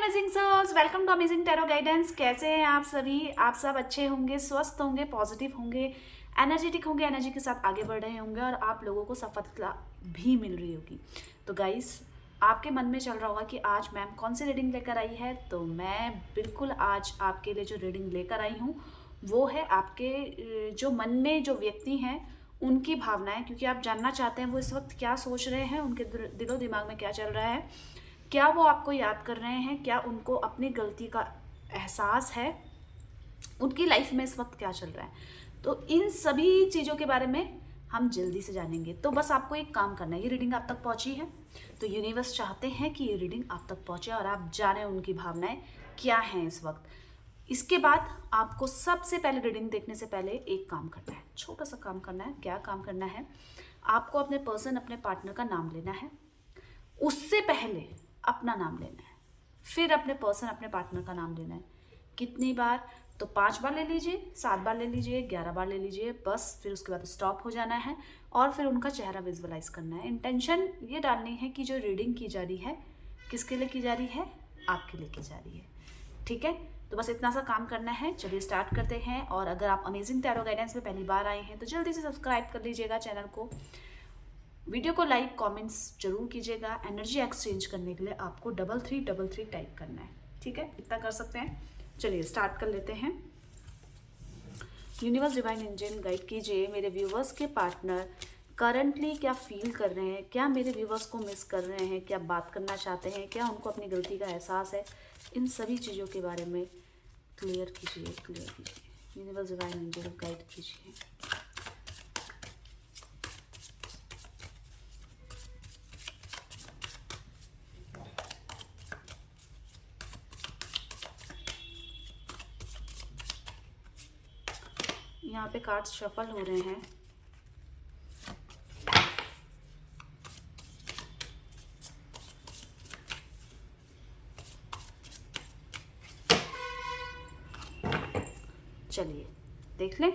Amazing souls, welcome to amazing tarot guidance. कैसे हैं आप सभी? आप सब अच्छे होंगे, स्वस्थ होंगे, पॉजिटिव होंगे, एनर्जेटिक होंगे, एनर्जी के साथ आगे बढ़ रहे होंगे और आप लोगों को सफलता भी मिल रही होगी। तो गाइस, आपके मन में चल रहा होगा कि आज मैम कौन सी रीडिंग लेकर आई है। तो मैं बिल्कुल आज आपके लिए जो रीडिंग लेकर आई हूँ वो है आपके जो मन में जो व्यक्ति हैं उनकी भावनाएं, क्योंकि आप जानना चाहते हैं वो इस वक्त क्या सोच रहे हैं, उनके दिलो दिमाग में क्या चल रहा है, क्या वो आपको याद कर रहे हैं, क्या उनको अपनी गलती का एहसास है, उनकी लाइफ में इस वक्त क्या चल रहा है। तो इन सभी चीज़ों के बारे में हम जल्दी से जानेंगे। तो बस आपको एक काम करना है, ये रीडिंग आप तक पहुंची है तो यूनिवर्स चाहते हैं कि ये रीडिंग आप तक पहुंचे और आप जानें उनकी भावनाएं क्या हैं इस वक्त। इसके बाद आपको सबसे पहले रीडिंग देखने से पहले एक काम करना है, छोटा सा काम करना है। क्या काम करना है? आपको अपने पर्सन, अपने पार्टनर का नाम लेना है, उससे पहले अपना नाम लेना है, फिर अपने पर्सन, अपने पार्टनर का नाम लेना है। कितनी बार? तो 5 बार ले लीजिए, 7 बार ले लीजिए, 11 बार ले लीजिए, बस। फिर उसके बाद स्टॉप हो जाना है और फिर उनका चेहरा विजुअलाइज करना है। इंटेंशन ये डालनी है कि जो रीडिंग की जा रही है किसके लिए की जा रही है? आपके लिए की जा रही है। ठीक है, तो बस इतना सा काम करना है। चलिए स्टार्ट करते हैं। और अगर आप अमेजिंग टैरो गाइडेंस में पहली बार आए हैं तो जल्दी से सब्सक्राइब कर लीजिएगा चैनल को, वीडियो को लाइक, कमेंट्स जरूर कीजिएगा। एनर्जी एक्सचेंज करने के लिए आपको 3333 टाइप करना है। ठीक है, इतना कर सकते हैं। चलिए स्टार्ट कर लेते हैं। यूनिवर्स, डिवाइन एंजल गाइड कीजिए मेरे व्यूवर्स के पार्टनर करंटली क्या फील कर रहे हैं, क्या मेरे व्यूवर्स को मिस कर रहे हैं, क्या बात करना चाहते हैं, क्या उनको अपनी गलती का एहसास है, इन सभी चीज़ों के बारे में क्लियर कीजिए, क्लियर कीजिए। यूनिवर्स, डिवाइन एंजल गाइड कीजिए। यहाँ पे कार्ड्स शफल हो रहे हैं। चलिए देख लें।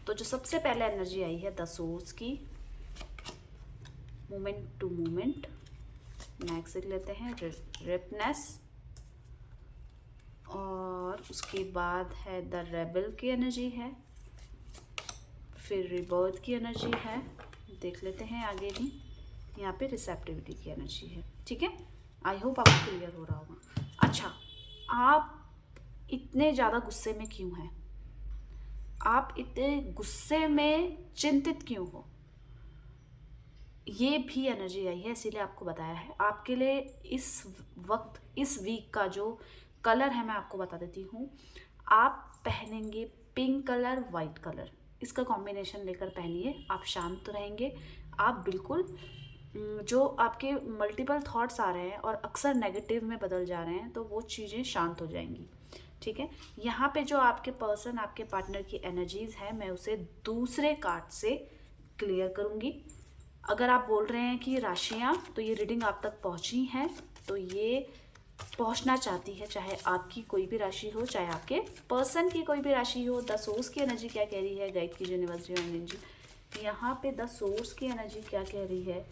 तो जो सबसे पहले एनर्जी आई है 10 सोर्स की, मोमेंट टू मोमेंट। नेक्स्ट देख लेते हैं रिपनेस, और उसके बाद है द रेबल की एनर्जी है, फिर रिबर्थ की एनर्जी है। देख लेते हैं आगे भी। यहाँ पे रिसेप्टिविटी की एनर्जी है। ठीक है, आई होप आपको क्लियर हो रहा होगा। अच्छा, आप इतने ज़्यादा गुस्से में क्यों हैं? आप इतने गुस्से में चिंतित क्यों हो? ये भी एनर्जी आई है, इसीलिए आपको बताया है। आपके लिए इस वक्त, इस वीक का जो कलर है मैं आपको बता देती हूँ। आप पहनेंगे पिंक कलर, वाइट कलर, इसका कॉम्बिनेशन लेकर पहनिए। आप शांत रहेंगे। आप बिल्कुल जो आपके मल्टीपल थॉट्स आ रहे हैं और अक्सर नेगेटिव में बदल जा रहे हैं, तो वो चीज़ें शांत हो जाएंगी। ठीक है, यहाँ पे जो आपके पर्सन, आपके पार्टनर की एनर्जीज है, मैं उसे दूसरे कार्ड से क्लियर करूँगी। अगर आप बोल रहे हैं कि राशियाँ, तो ये रीडिंग आप तक पहुँची हैं, तो ये पहुँचना चाहती है, चाहे आपकी कोई भी राशि हो, चाहे आपके पर्सन की कोई भी राशि हो। 10 सोर्स की एनर्जी क्या कह रही है? गाइड कीजिए यूनिवर्स, डिवाइन एनर्जी। यहाँ पे 10 सोर्स की एनर्जी क्या कह रही है?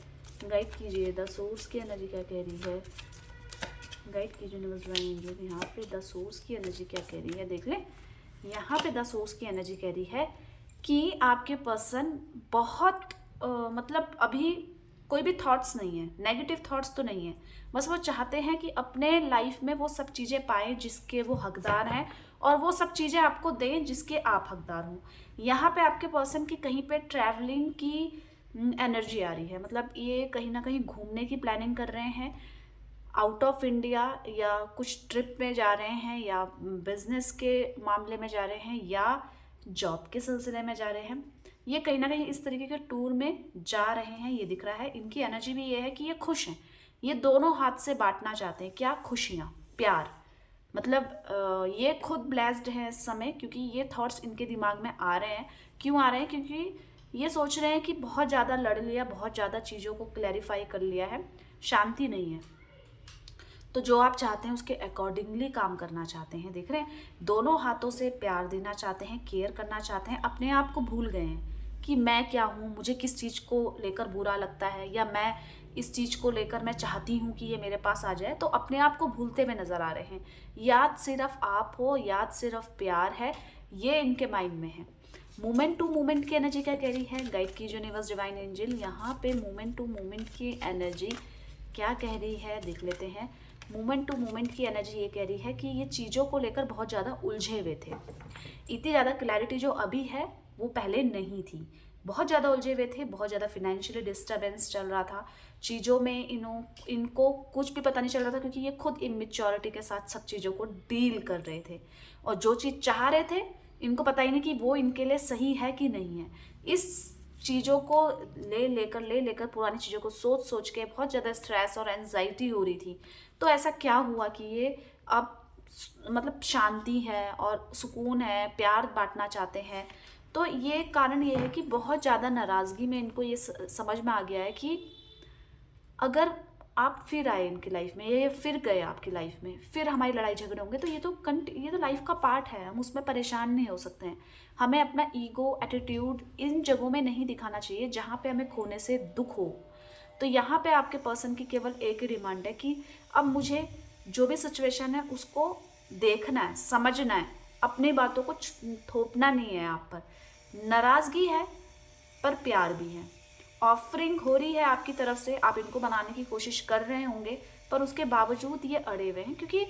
गाइड कीजिए। 10 सोर्स की एनर्जी क्या कह रही है? गाइड कीजिए यूनिवर्स, डिवाइन एनर्जी। यहाँ पे 10 सोर्स की एनर्जी क्या कह रही है? देख लें। यहाँ पे 10 सोर्स की एनर्जी कह रही है कि आपके पर्सन बहुत मतलब अभी कोई भी थॉट्स नहीं है, नेगेटिव थॉट्स तो नहीं है। बस वो चाहते हैं कि अपने लाइफ में वो सब चीज़ें पाएं जिसके वो हकदार हैं, और वो सब चीज़ें आपको दें जिसके आप हकदार हों। यहाँ पे आपके पर्सन की कहीं पे ट्रैवलिंग की एनर्जी आ रही है, मतलब ये कहीं ना कहीं घूमने की प्लानिंग कर रहे हैं, आउट ऑफ इंडिया, या कुछ ट्रिप में जा रहे हैं, या बिजनेस के मामले में जा रहे हैं, या जॉब के सिलसिले में जा रहे हैं। ये कहीं ना कहीं इस तरीके के टूर में जा रहे हैं, ये दिख रहा है। इनकी एनर्जी भी ये है कि ये खुश हैं, ये दोनों हाथ से बांटना चाहते हैं। क्या? खुशियाँ, प्यार। मतलब ये खुद ब्लेस्ड हैं इस समय, क्योंकि ये थॉट्स इनके दिमाग में आ रहे हैं। क्यों आ रहे हैं? क्योंकि ये सोच रहे हैं कि बहुत ज़्यादा लड़ लिया, बहुत ज़्यादा चीज़ों को क्लैरिफाई कर लिया है, शांति नहीं है। तो जो आप चाहते हैं उसके अकॉर्डिंगली काम करना चाहते हैं। देख रहे हैं, दोनों हाथों से प्यार देना चाहते हैं, केयर करना चाहते हैं। अपने आप को भूल गए हैं कि मैं क्या हूँ, मुझे किस चीज़ को लेकर बुरा लगता है, या मैं इस चीज़ को लेकर मैं चाहती हूँ कि ये मेरे पास आ जाए, तो अपने आप को भूलते हुए नज़र आ रहे हैं। याद सिर्फ आप हो, याद सिर्फ प्यार है, ये इनके माइंड में है। मोमेंट टू मोमेंट की एनर्जी क्या कह रही है, गाइड की यूनिवर्स डिवाइन एंजल यहाँ पे मोमेंट टू मोमेंट की एनर्जी क्या कह रही है देख लेते हैं। मोमेंट टू मोमेंट की एनर्जी ये कह रही है कि ये चीज़ों को लेकर बहुत ज़्यादा उलझे हुए थे। इतनी ज़्यादा क्लैरिटी जो अभी है वो पहले नहीं थी। बहुत ज़्यादा उलझे हुए थे, बहुत ज़्यादा फिनेंशियली डिस्टर्बेंस चल रहा था चीज़ों में, इनको कुछ भी पता नहीं चल रहा था, क्योंकि ये खुद इमेच्योरिटी के साथ सब चीज़ों को डील कर रहे थे। और जो चीज़ चाह रहे थे इनको पता ही नहीं कि वो इनके लिए सही है कि नहीं है। इस चीज़ों को ले लेकर पुरानी चीज़ों को सोच सोच के बहुत ज़्यादा स्ट्रेस और एंजाइटी हो रही थी। तो ऐसा क्या हुआ कि ये अब मतलब शांति है और सुकून है, प्यार बांटना चाहते हैं। तो ये कारण ये है कि बहुत ज़्यादा नाराज़गी में इनको ये समझ में आ गया है कि अगर आप फिर आए इनकी लाइफ में, ये फिर गए आपकी लाइफ में, फिर हमारी लड़ाई झगड़े होंगे, तो ये तो लाइफ का पार्ट है, हम उसमें परेशान नहीं हो सकते हैं। हमें अपना ईगो, एटीट्यूड इन जगहों में नहीं दिखाना चाहिए जहाँ पे हमें खोने से दुख हो। तो यहाँ पे आपके पर्सन की केवल एक ही डिमांड है कि अब मुझे जो भी सिचुएशन है उसको देखना है, समझना है, अपनी बातों को थोपना नहीं है आप पर। नाराज़गी है पर प्यार भी है। ऑफरिंग हो रही है आपकी तरफ से, आप इनको बनाने की कोशिश कर रहे होंगे, पर उसके बावजूद ये अड़े हुए हैं क्योंकि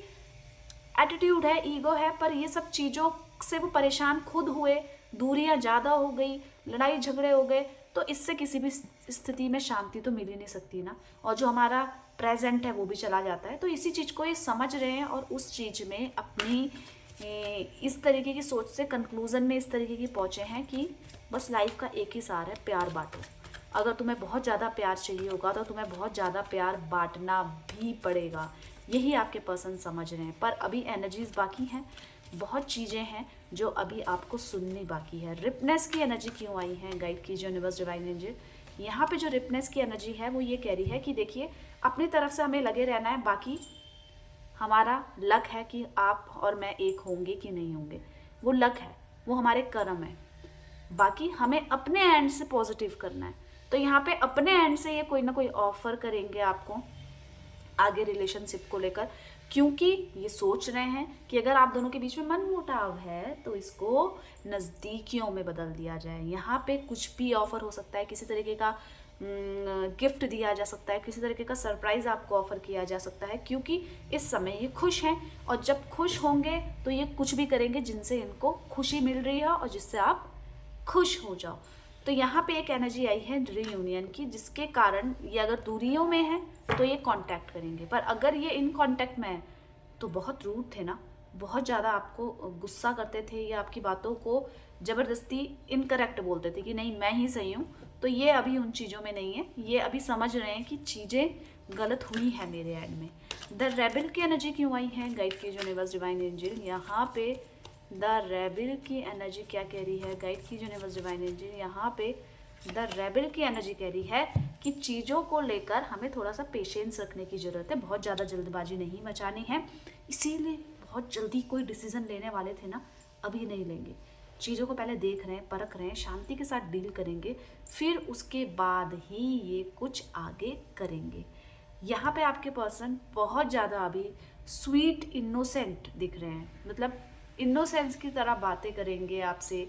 एटीट्यूड है, ईगो है, पर ये सब चीज़ों से वो परेशान खुद हुए, दूरियां ज़्यादा हो गई, लड़ाई झगड़े हो गए, तो इससे किसी भी स्थिति में शांति तो मिल ही नहीं सकती ना। और जो हमारा प्रेजेंट है वो भी चला जाता है। तो इसी चीज़ को ये समझ रहे हैं और उस चीज़ में अपनी इस तरीके की सोच से कंक्लूजन में इस तरीके की पहुँचे हैं कि बस लाइफ का एक ही सार है, प्यार बांटो। अगर तुम्हें बहुत ज़्यादा प्यार चाहिए होगा तो तुम्हें बहुत ज़्यादा प्यार बांटना भी पड़ेगा। यही आपके पर्सन समझ रहे हैं। पर अभी एनर्जीज बाकी हैं, बहुत चीज़ें हैं जो अभी आपको सुननी बाकी है। रिपनेस की एनर्जी क्यों आई है, गाइड की यूनिवर्स डिवाइन एंजल यहाँ पे जो रिपनेस की एनर्जी है वो ये कह रही है कि देखिए अपनी तरफ से हमें लगे रहना है, बाकी हमारा लक है कि आप और मैं एक होंगे कि नहीं होंगे, वो लक है, वो हमारे कर्म है। बाकी हमें अपने एंड से पॉजिटिव करना है। तो यहाँ पे अपने एंड से ये कोई ना कोई ऑफर करेंगे आपको आगे रिलेशनशिप को लेकर, क्योंकि ये सोच रहे हैं कि अगर आप दोनों के बीच में मनमुटाव है तो इसको नज़दीकियों में बदल दिया जाए। यहाँ पे कुछ भी ऑफर हो सकता है, किसी तरीके का गिफ्ट दिया जा सकता है, किसी तरीके का सरप्राइज़ आपको ऑफर किया जा सकता है, क्योंकि इस समय ये खुश हैं और जब खुश होंगे तो ये कुछ भी करेंगे जिनसे इनको खुशी मिल रही है और जिससे आप खुश हो जाओ। तो यहाँ पे एक एनर्जी आई है रीयूनियन की, जिसके कारण ये अगर दूरियों में है तो ये कांटेक्ट करेंगे, पर अगर ये इन कांटेक्ट में है तो बहुत रूड थे ना, बहुत ज़्यादा आपको गुस्सा करते थे या आपकी बातों को ज़बरदस्ती इनकरेक्ट बोलते थे कि नहीं मैं ही सही हूँ। तो ये अभी उन चीज़ों में नहीं है, ये अभी समझ रहे हैं कि चीज़ें गलत हुई हैं मेरे एंड में। द रेबल की एनर्जी क्यों आई है, गाइड की यूनिवर्स डिवाइन एंजल यहाँ पे द रेबल की एनर्जी क्या कह रही है, गाइड की यूनिवर्स डिवाइन एंजल यहाँ पे द रेबल की एनर्जी कह रही है कि चीज़ों को लेकर हमें थोड़ा सा पेशेंस रखने की ज़रूरत है, बहुत ज़्यादा जल्दबाजी नहीं मचानी है। इसीलिए बहुत जल्दी कोई डिसीज़न लेने वाले थे ना, अभी नहीं लेंगे। चीज़ों को पहले देख रहे हैं, परख रहे हैं, शांति के साथ डील करेंगे, फिर उसके बाद ही ये कुछ आगे करेंगे। यहाँ पे आपके पर्सन बहुत ज़्यादा अभी स्वीट इनोसेंट दिख रहे हैं, मतलब इनोसेंस की तरह बातें करेंगे आपसे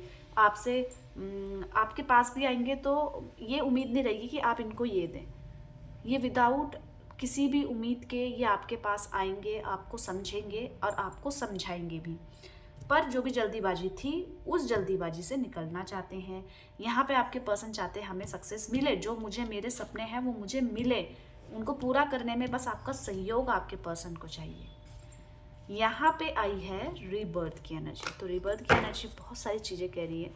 आपके पास भी आएंगे तो ये उम्मीद नहीं रहेगी कि आप इनको ये दें, ये विदाउट किसी भी उम्मीद के ये आपके पास आएंगे, आपको समझेंगे और आपको समझाएंगे भी। पर जो भी जल्दीबाजी थी उस जल्दीबाजी से निकलना चाहते हैं। यहाँ पे आपके पर्सन चाहते हैं हमें सक्सेस मिले, जो मुझे मेरे सपने हैं वो मुझे मिले, उनको पूरा करने में बस आपका सहयोग आपके पर्सन को चाहिए। यहाँ पे आई है रीबर्थ की एनर्जी। तो रीबर्थ की एनर्जी बहुत सारी चीज़ें कह रही है,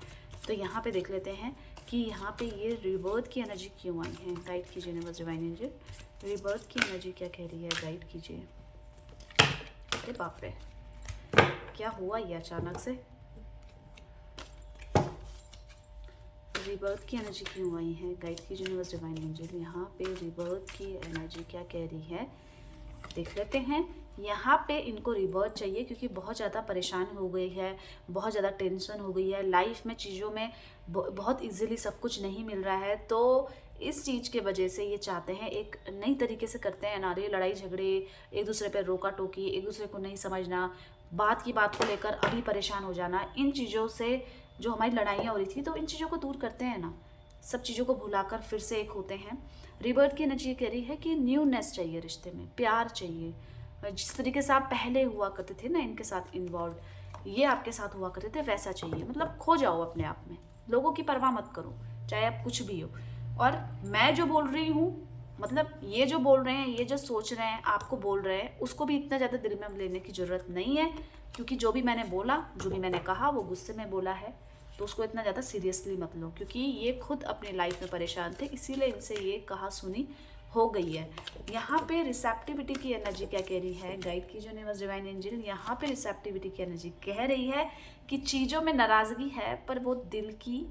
तो यहाँ पे देख लेते हैं कि यहाँ पे ये रीबर्थ की एनर्जी क्यों आई है। गाइड कीजिए यूनिवर्स डिवाइन एंजल, रीबर्थ की एनर्जी क्या कह रही है, गाइड कीजिए। अरे बाप रे, क्या हुआ ये अचानक से, रीबर्थ की एनर्जी क्यों आई है, गाइड कीजिए यूनिवर्स डिवाइन एंजल। यहाँ पे रीबर्थ की एनर्जी क्या कह रही है देख लेते हैं। यहाँ पे इनको रिबर्थ चाहिए क्योंकि बहुत ज़्यादा परेशान हो गई है, बहुत ज़्यादा टेंशन हो गई है लाइफ में, चीज़ों में बहुत इजीली सब कुछ नहीं मिल रहा है। तो इस चीज़ के वजह से ये चाहते हैं, एक नई तरीके से करते हैं ना, ये लड़ाई झगड़े, एक दूसरे पे रोका टोकी, एक दूसरे को नहीं समझना, बात की बात को लेकर अभी परेशान हो जाना, इन चीज़ों से जो हमारी लड़ाइयाँ हो रही थी, तो इन चीज़ों को दूर करते हैं ना, सब चीज़ों को भुलाकर फिर से एक होते हैं। रिबर्थ की एनर्जी कह रही है कि न्यूनेस चाहिए रिश्ते में, प्यार चाहिए, जिस तरीके से आप पहले हुआ करते थे ना इनके साथ इन्वॉल्व, ये आपके साथ हुआ करते थे, वैसा चाहिए। मतलब खो जाओ अपने आप में, लोगों की परवाह मत करो, चाहे आप कुछ भी हो। और मैं जो बोल रही हूँ, मतलब ये जो बोल रहे हैं, ये जो सोच रहे हैं, आपको बोल रहे हैं, उसको भी इतना ज़्यादा दिल में लेने की ज़रूरत नहीं है, क्योंकि जो भी मैंने बोला, जो भी मैंने कहा, वो गुस्से में बोला है, तो उसको इतना ज़्यादा सीरियसली मत लो, क्योंकि ये खुद अपनी लाइफ में परेशान थे, इसीलिए इनसे ये कहा सुनी हो गई है। यहाँ पे रिसेप्टिविटी की एनर्जी क्या कह रही है, गाइड की जो यूनिवर्स डिवाइन एंजल, यहाँ पे रिसेप्टिविटी की एनर्जी कह रही है कि चीज़ों में नाराज़गी है, पर वो दिल की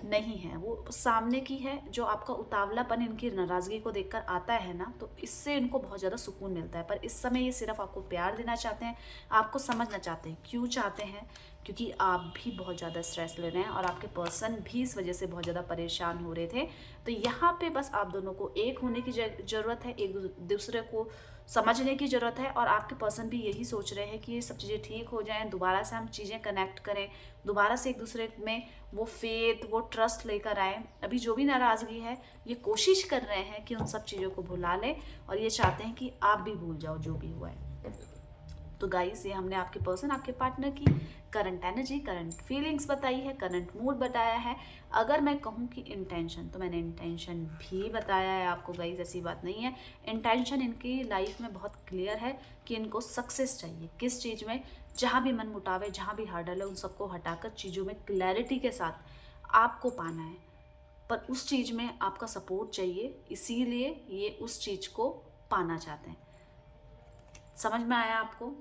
नहीं है, वो सामने की है। जो आपका उतावलापन इनकी नाराज़गी को देखकर आता है ना, तो इससे इनको बहुत ज़्यादा सुकून मिलता है। पर इस समय ये सिर्फ आपको प्यार देना चाहते हैं, आपको समझना चाहते हैं। क्यों चाहते हैं? क्योंकि आप भी बहुत ज़्यादा स्ट्रेस ले रहे हैं और आपके पर्सन भी इस वजह से बहुत ज़्यादा परेशान हो रहे थे। तो यहाँ पे बस आप दोनों को एक होने की ज़रूरत है, एक दूसरे को समझने की ज़रूरत है। और आपके पर्सन भी यही सोच रहे हैं कि ये सब चीज़ें ठीक हो जाएं, दोबारा से हम चीज़ें कनेक्ट करें, दोबारा से एक दूसरे में वो फेथ, वो ट्रस्ट लेकर आए। अभी जो भी नाराज़गी है, ये कोशिश कर रहे हैं कि उन सब चीज़ों को भुला लें, और ये चाहते हैं कि आप भी भूल जाओ जो भी हुआ है। तो गाइस, ये हमने आपके पर्सन, आपके पार्टनर की करंट एनर्जी, करंट फीलिंग्स बताई है, करंट मूड बताया है। अगर मैं कहूँ कि इंटेंशन, तो मैंने इंटेंशन भी बताया है आपको गाइस, ऐसी बात नहीं है। इंटेंशन इनकी लाइफ में बहुत क्लियर है कि इनको सक्सेस चाहिए। किस चीज़ में? जहाँ भी मनमुटाव है, जहाँ भी हर्डल है, उन सबको हटाकर चीज़ों में क्लैरिटी के साथ आपको पाना है। पर उस चीज़ में आपका सपोर्ट चाहिए, इसीलिए ये उस चीज़ को पाना चाहते हैं। समझ में आया आपको?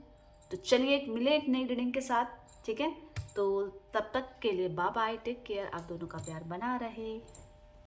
तो चलिए मिले एक नई रीडिंग के साथ, ठीक है? तो तब तक के लिए बाय बाय, टेक केयर, आप दोनों का प्यार बना रहे।